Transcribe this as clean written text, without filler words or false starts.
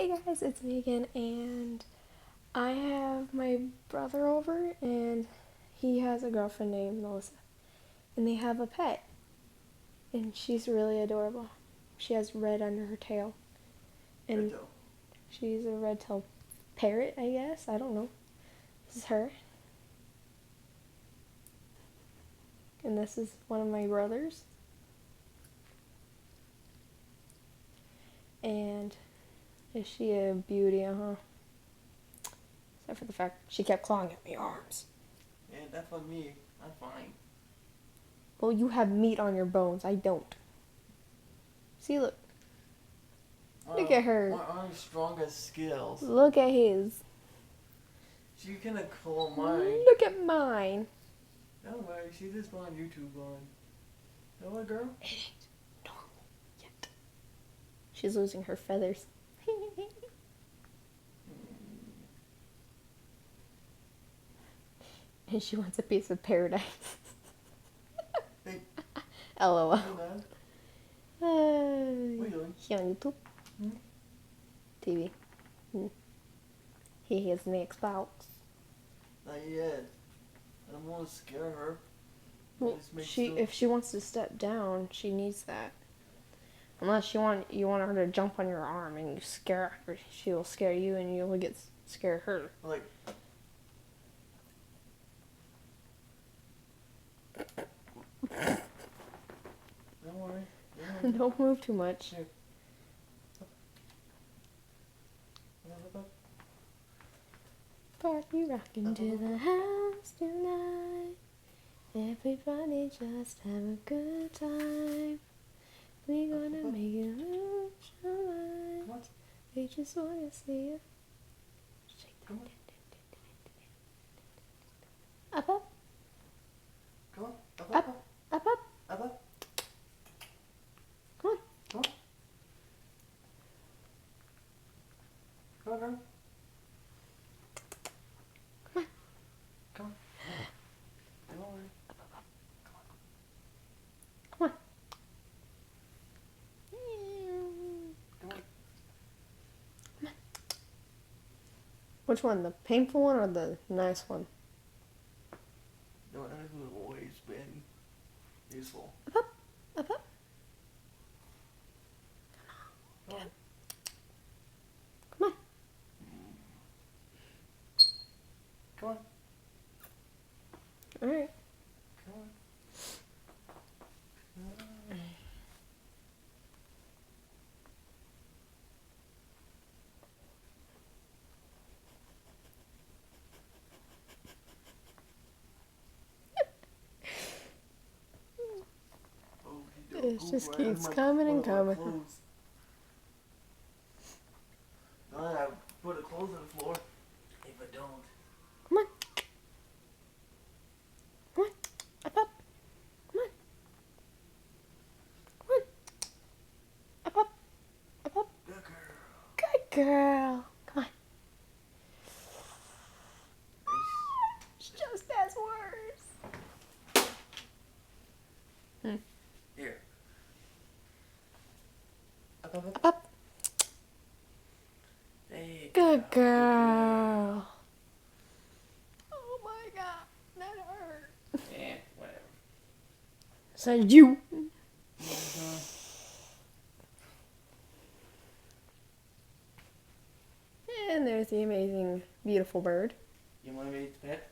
Hey guys, it's me again, and I have my brother over, and he has a girlfriend named Melissa, and they have a pet, and she's really adorable. She has red under her tail, and she's a red-tailed parrot, I guess. I don't know. This is her, and this is one of my brothers, and is she a beauty, Except for the fact she kept clawing at my arms. Yeah, that's for me. I'm fine. Well, you have meat on your bones. I don't. See, look. Look at her. My arm's strong as skills. Look at his. She gonna claw mine. Look at mine. Don't worry, she just on YouTube on. You know what, girl? It ain't normal yet. She's losing her feathers. And she wants a piece of paradise. Hey. LOL. Hey, man. What are you doing? He on YouTube. TV. He has an Xbox. Not yet. I don't want to scare her. Well, if she wants to step down, she needs that. Unless you want her to jump on your arm and you scare her, she will scare you and you will scare her. Like. Don't worry. Don't move too much. Here. Party rockin' to the house tonight. Everybody just have a good time. We gonna make it lose your mind. What? We just wanna see you shake Come that. on. Up, up, Come on. up, up, up. Up, up. Come on. Come on. Come on, girl. Come on. Come on. Don't worry. Come on. Come on. Which one, the painful one or the nice one? No, that has always been useful. Up, up, up, up. Come on. Come on. Come on. All right. Come on. It just keeps coming and coming. Now I put the clothes on the floor. If I don't. Come on. Come on. Up, up. Come on. Come on. Up, up. Up, up. Good girl. Good girl. Come on. It's just as worse. Here. Up, up, up. Up, up. Hey, Good girl. Oh my god. That hurt. yeah, whatever. So you. And there's the amazing, beautiful bird. You want me to pet?